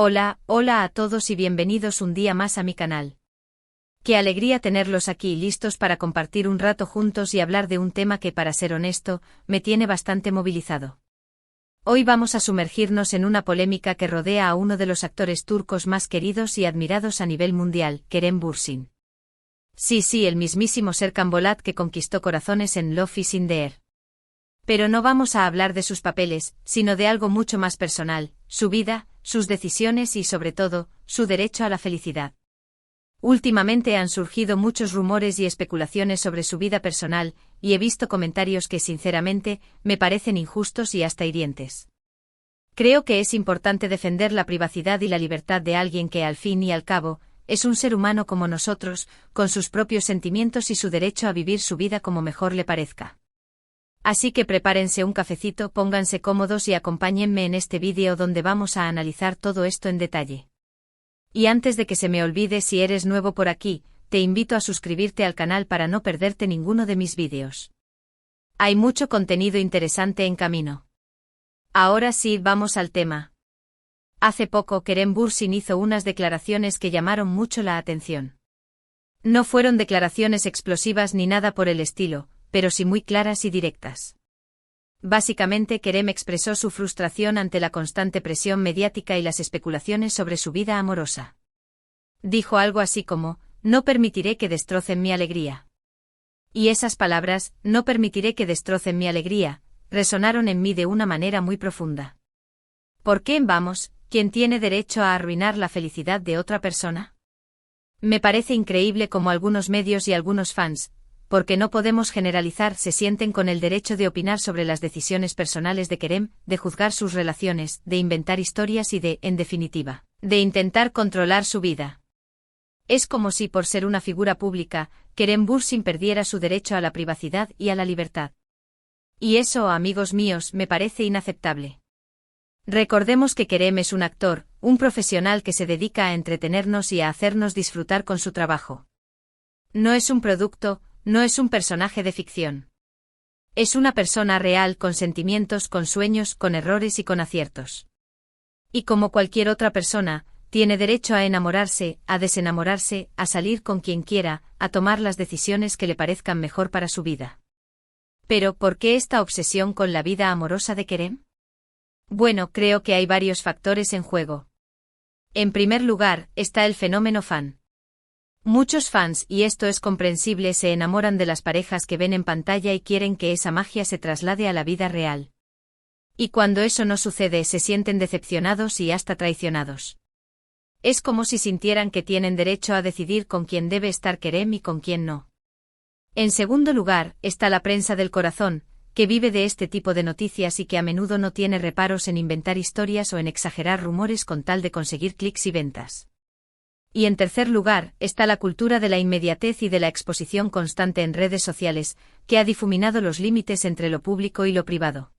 Hola a todos y bienvenidos un día más a mi canal. Qué alegría tenerlos aquí listos para compartir un rato juntos y hablar de un tema que, para ser honesto, me tiene bastante movilizado. Hoy vamos a sumergirnos en una polémica que rodea a uno de los actores turcos más queridos y admirados a nivel mundial, Kerem Bürsin. Sí, el mismísimo Serkan Bolat que conquistó corazones en Love is in the Air. Pero no vamos a hablar de sus papeles, sino de algo mucho más personal, su vida, sus decisiones y, sobre todo, su derecho a la felicidad. Últimamente han surgido muchos rumores y especulaciones sobre su vida personal, y he visto comentarios que, sinceramente, me parecen injustos y hasta hirientes. Creo que es importante defender la privacidad y la libertad de alguien que, al fin y al cabo, es un ser humano como nosotros, con sus propios sentimientos y su derecho a vivir su vida como mejor le parezca. Así que prepárense un cafecito, pónganse cómodos y acompáñenme en este vídeo donde vamos a analizar todo esto en detalle. Y antes de que se me olvide, si eres nuevo por aquí, te invito a suscribirte al canal para no perderte ninguno de mis vídeos. Hay mucho contenido interesante en camino. Ahora sí, vamos al tema. Hace poco Kerem Bürsin hizo unas declaraciones que llamaron mucho la atención. No fueron declaraciones explosivas ni nada por el estilo, pero sí muy claras y directas. Básicamente, Kerem expresó su frustración ante la constante presión mediática y las especulaciones sobre su vida amorosa. Dijo algo así como: "No permitiré que destrocen mi alegría". Y esas palabras, "no permitiré que destrocen mi alegría", resonaron en mí de una manera muy profunda. ¿Por qué, vamos, quién tiene derecho a arruinar la felicidad de otra persona? Me parece increíble cómo algunos medios y algunos fans, porque no podemos generalizar, se sienten con el derecho de opinar sobre las decisiones personales de Kerem, de juzgar sus relaciones, de inventar historias y de, en definitiva, de intentar controlar su vida. Es como si, por ser una figura pública, Kerem Bürsin perdiera su derecho a la privacidad y a la libertad. Y eso, amigos míos, me parece inaceptable. Recordemos que Kerem es un actor, un profesional que se dedica a entretenernos y a hacernos disfrutar con su trabajo. No es un producto, no es un personaje de ficción. Es una persona real con sentimientos, con sueños, con errores y con aciertos. Y como cualquier otra persona, tiene derecho a enamorarse, a desenamorarse, a salir con quien quiera, a tomar las decisiones que le parezcan mejor para su vida. Pero, ¿por qué esta obsesión con la vida amorosa de Kerem? Bueno, creo que hay varios factores en juego. En primer lugar, está el fenómeno fan. Muchos fans, y esto es comprensible, se enamoran de las parejas que ven en pantalla y quieren que esa magia se traslade a la vida real. Y cuando eso no sucede, se sienten decepcionados y hasta traicionados. Es como si sintieran que tienen derecho a decidir con quién debe estar Kerem y con quién no. En segundo lugar, está la prensa del corazón, que vive de este tipo de noticias y que a menudo no tiene reparos en inventar historias o en exagerar rumores con tal de conseguir clics y ventas. Y en tercer lugar, está la cultura de la inmediatez y de la exposición constante en redes sociales, que ha difuminado los límites entre lo público y lo privado.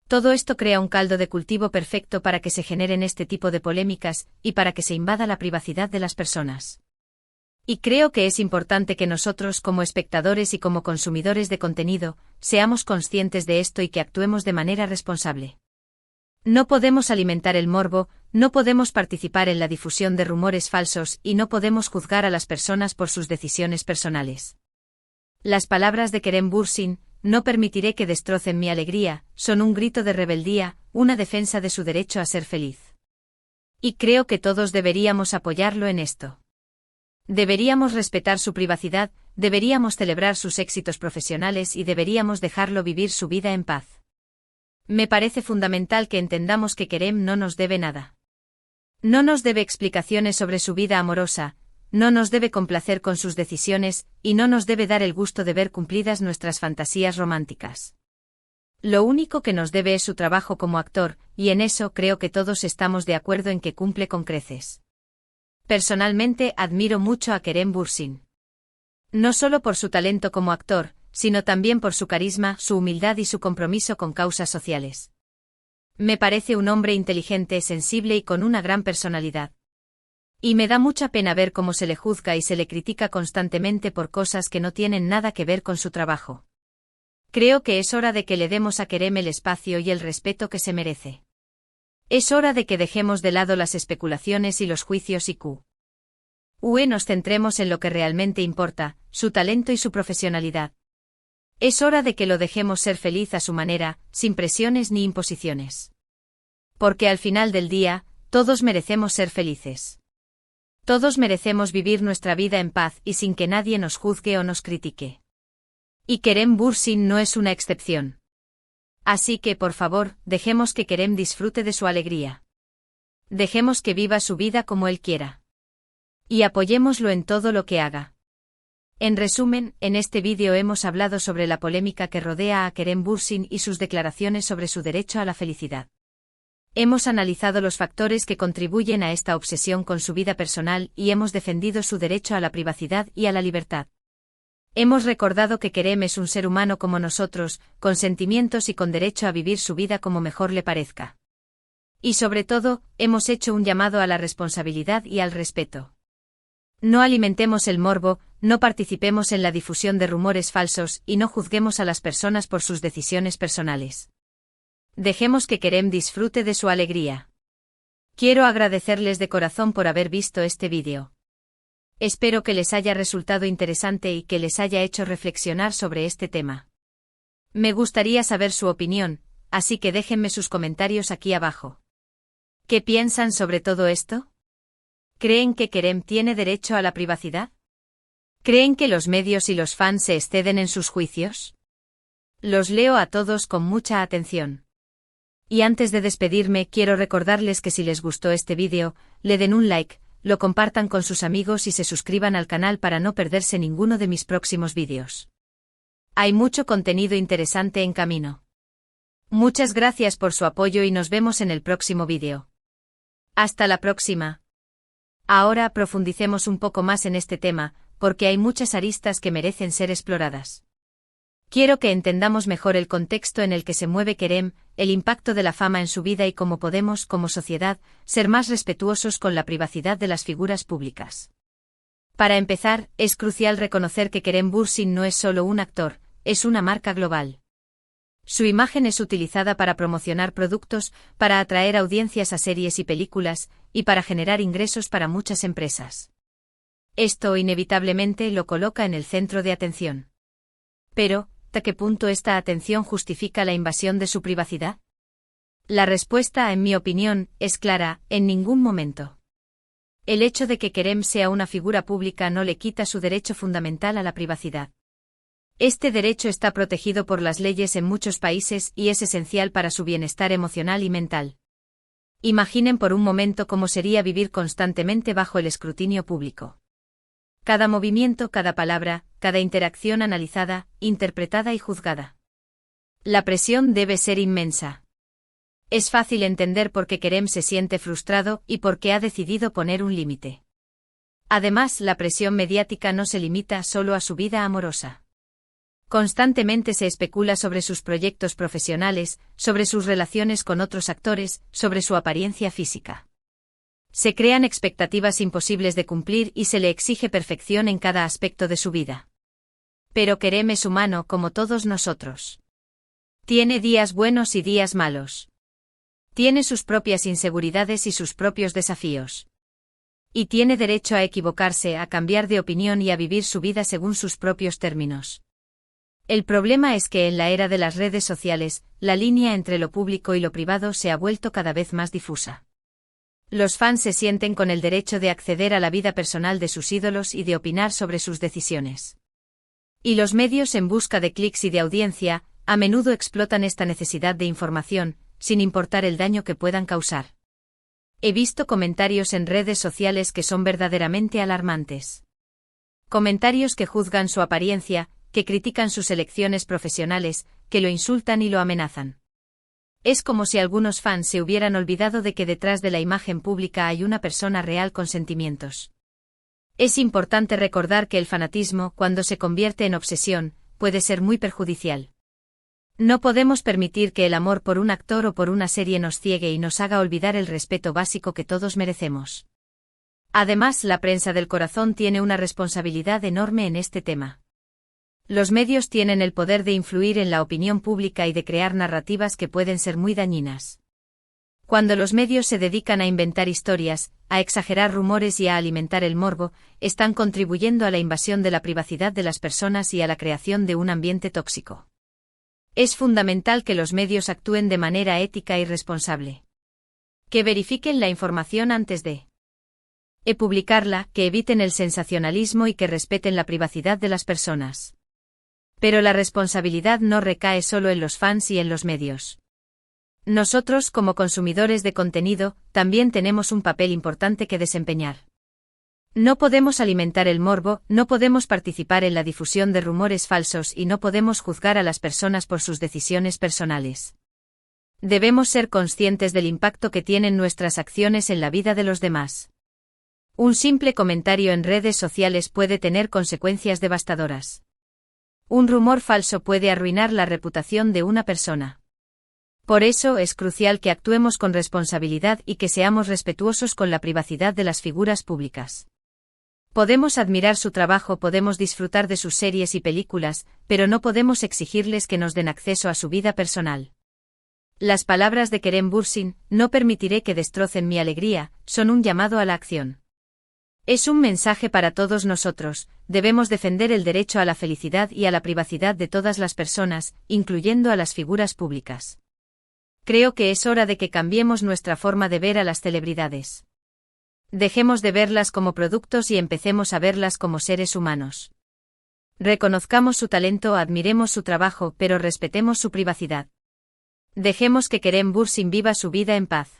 Todo esto crea un caldo de cultivo perfecto para que se generen este tipo de polémicas, y para que se invada la privacidad de las personas. Y creo que es importante que nosotros, como espectadores y como consumidores de contenido, seamos conscientes de esto y que actuemos de manera responsable. No podemos alimentar el morbo, no podemos participar en la difusión de rumores falsos y no podemos juzgar a las personas por sus decisiones personales. Las palabras de Kerem Bürsin, "no permitiré que destrocen mi alegría", son un grito de rebeldía, una defensa de su derecho a ser feliz. Y creo que todos deberíamos apoyarlo en esto. Deberíamos respetar su privacidad, deberíamos celebrar sus éxitos profesionales y deberíamos dejarlo vivir su vida en paz. Me parece fundamental que entendamos que Kerem no nos debe nada. No nos debe explicaciones sobre su vida amorosa, no nos debe complacer con sus decisiones, y no nos debe dar el gusto de ver cumplidas nuestras fantasías románticas. Lo único que nos debe es su trabajo como actor, y en eso creo que todos estamos de acuerdo en que cumple con creces. Personalmente admiro mucho a Kerem Bürsin. No solo por su talento como actor, sino también por su carisma, su humildad y su compromiso con causas sociales. Me parece un hombre inteligente, sensible y con una gran personalidad. Y me da mucha pena ver cómo se le juzga y se le critica constantemente por cosas que no tienen nada que ver con su trabajo. Creo que es hora de que le demos a Kerem el espacio y el respeto que se merece. Es hora de que dejemos de lado las especulaciones y los juicios y nos centremos en lo que realmente importa, su talento y su profesionalidad. Es hora de que lo dejemos ser feliz a su manera, sin presiones ni imposiciones. Porque al final del día, todos merecemos ser felices. Todos merecemos vivir nuestra vida en paz y sin que nadie nos juzgue o nos critique. Y Kerem Bürsin no es una excepción. Así que, por favor, dejemos que Kerem disfrute de su alegría. Dejemos que viva su vida como él quiera. Y apoyémoslo en todo lo que haga. En resumen, en este vídeo hemos hablado sobre la polémica que rodea a Kerem Bürsin y sus declaraciones sobre su derecho a la felicidad. Hemos analizado los factores que contribuyen a esta obsesión con su vida personal y hemos defendido su derecho a la privacidad y a la libertad. Hemos recordado que Kerem es un ser humano como nosotros, con sentimientos y con derecho a vivir su vida como mejor le parezca. Y sobre todo, hemos hecho un llamado a la responsabilidad y al respeto. No alimentemos el morbo, no participemos en la difusión de rumores falsos y no juzguemos a las personas por sus decisiones personales. Dejemos que Kerem disfrute de su alegría. Quiero agradecerles de corazón por haber visto este vídeo. Espero que les haya resultado interesante y que les haya hecho reflexionar sobre este tema. Me gustaría saber su opinión, así que déjenme sus comentarios aquí abajo. ¿Qué piensan sobre todo esto? ¿Creen que Kerem tiene derecho a la privacidad? ¿Creen que los medios y los fans se exceden en sus juicios? Los leo a todos con mucha atención. Y antes de despedirme quiero recordarles que si les gustó este vídeo, le den un like, lo compartan con sus amigos y se suscriban al canal para no perderse ninguno de mis próximos vídeos. Hay mucho contenido interesante en camino. Muchas gracias por su apoyo y nos vemos en el próximo vídeo. Hasta la próxima. Ahora profundicemos un poco más en este tema, porque hay muchas aristas que merecen ser exploradas. Quiero que entendamos mejor el contexto en el que se mueve Kerem, el impacto de la fama en su vida y cómo podemos, como sociedad, ser más respetuosos con la privacidad de las figuras públicas. Para empezar, es crucial reconocer que Kerem Bürsin no es solo un actor, es una marca global. Su imagen es utilizada para promocionar productos, para atraer audiencias a series y películas, y para generar ingresos para muchas empresas. Esto inevitablemente lo coloca en el centro de atención. Pero, ¿hasta qué punto esta atención justifica la invasión de su privacidad? La respuesta, en mi opinión, es clara: en ningún momento. El hecho de que Kerem sea una figura pública no le quita su derecho fundamental a la privacidad. Este derecho está protegido por las leyes en muchos países y es esencial para su bienestar emocional y mental. Imaginen por un momento cómo sería vivir constantemente bajo el escrutinio público. Cada movimiento, cada palabra, cada interacción analizada, interpretada y juzgada. La presión debe ser inmensa. Es fácil entender por qué Kerem se siente frustrado y por qué ha decidido poner un límite. Además, la presión mediática no se limita solo a su vida amorosa. Constantemente se especula sobre sus proyectos profesionales, sobre sus relaciones con otros actores, sobre su apariencia física. Se crean expectativas imposibles de cumplir y se le exige perfección en cada aspecto de su vida. Pero Kerem es humano como todos nosotros. Tiene días buenos y días malos. Tiene sus propias inseguridades y sus propios desafíos. Y tiene derecho a equivocarse, a cambiar de opinión y a vivir su vida según sus propios términos. El problema es que en la era de las redes sociales, la línea entre lo público y lo privado se ha vuelto cada vez más difusa. Los fans se sienten con el derecho de acceder a la vida personal de sus ídolos y de opinar sobre sus decisiones. Y los medios, en busca de clics y de audiencia, a menudo explotan esta necesidad de información, sin importar el daño que puedan causar. He visto comentarios en redes sociales que son verdaderamente alarmantes. Comentarios que juzgan su apariencia, que critican sus elecciones profesionales, que lo insultan y lo amenazan. Es como si algunos fans se hubieran olvidado de que detrás de la imagen pública hay una persona real con sentimientos. Es importante recordar que el fanatismo, cuando se convierte en obsesión, puede ser muy perjudicial. No podemos permitir que el amor por un actor o por una serie nos ciegue y nos haga olvidar el respeto básico que todos merecemos. Además, la prensa del corazón tiene una responsabilidad enorme en este tema. Los medios tienen el poder de influir en la opinión pública y de crear narrativas que pueden ser muy dañinas. Cuando los medios se dedican a inventar historias, a exagerar rumores y a alimentar el morbo, están contribuyendo a la invasión de la privacidad de las personas y a la creación de un ambiente tóxico. Es fundamental que los medios actúen de manera ética y responsable. Que verifiquen la información antes de publicarla, que eviten el sensacionalismo y que respeten la privacidad de las personas. Pero la responsabilidad no recae solo en los fans y en los medios. Nosotros, como consumidores de contenido, también tenemos un papel importante que desempeñar. No podemos alimentar el morbo, no podemos participar en la difusión de rumores falsos y no podemos juzgar a las personas por sus decisiones personales. Debemos ser conscientes del impacto que tienen nuestras acciones en la vida de los demás. Un simple comentario en redes sociales puede tener consecuencias devastadoras. Un rumor falso puede arruinar la reputación de una persona. Por eso es crucial que actuemos con responsabilidad y que seamos respetuosos con la privacidad de las figuras públicas. Podemos admirar su trabajo, podemos disfrutar de sus series y películas, pero no podemos exigirles que nos den acceso a su vida personal. Las palabras de Kerem Bürsin, "No permitiré que destrocen mi alegría", son un llamado a la acción. Es un mensaje para todos nosotros: debemos defender el derecho a la felicidad y a la privacidad de todas las personas, incluyendo a las figuras públicas. Creo que es hora de que cambiemos nuestra forma de ver a las celebridades. Dejemos de verlas como productos y empecemos a verlas como seres humanos. Reconozcamos su talento, admiremos su trabajo, pero respetemos su privacidad. Dejemos que Kerem Bürsin viva su vida en paz.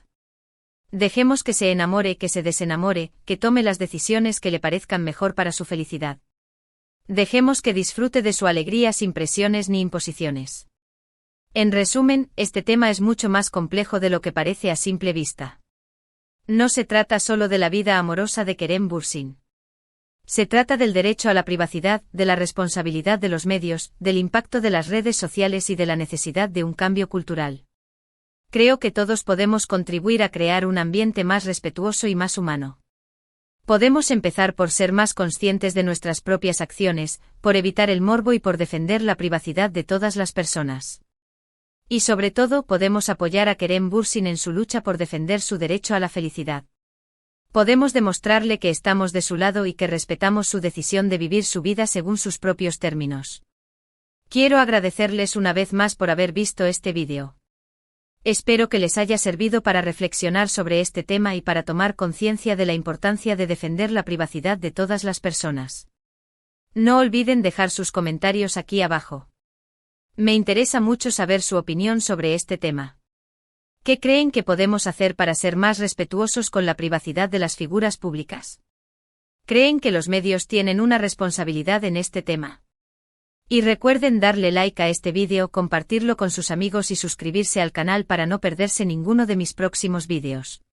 Dejemos que se enamore, que se desenamore, que tome las decisiones que le parezcan mejor para su felicidad. Dejemos que disfrute de su alegría sin presiones ni imposiciones. En resumen, este tema es mucho más complejo de lo que parece a simple vista. No se trata solo de la vida amorosa de Kerem Bürsin. Se trata del derecho a la privacidad, de la responsabilidad de los medios, del impacto de las redes sociales y de la necesidad de un cambio cultural. Creo que todos podemos contribuir a crear un ambiente más respetuoso y más humano. Podemos empezar por ser más conscientes de nuestras propias acciones, por evitar el morbo y por defender la privacidad de todas las personas. Y sobre todo podemos apoyar a Kerem Bürsin en su lucha por defender su derecho a la felicidad. Podemos demostrarle que estamos de su lado y que respetamos su decisión de vivir su vida según sus propios términos. Quiero agradecerles una vez más por haber visto este vídeo. Espero que les haya servido para reflexionar sobre este tema y para tomar conciencia de la importancia de defender la privacidad de todas las personas. No olviden dejar sus comentarios aquí abajo. Me interesa mucho saber su opinión sobre este tema. ¿Qué creen que podemos hacer para ser más respetuosos con la privacidad de las figuras públicas? ¿Creen que los medios tienen una responsabilidad en este tema? Y recuerden darle like a este vídeo, compartirlo con sus amigos y suscribirse al canal para no perderse ninguno de mis próximos vídeos.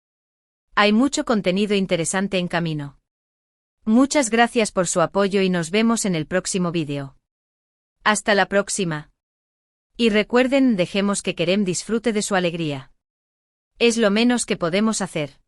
Hay mucho contenido interesante en camino. Muchas gracias por su apoyo y nos vemos en el próximo vídeo. Hasta la próxima. Y recuerden, dejemos que Kerem disfrute de su alegría. Es lo menos que podemos hacer.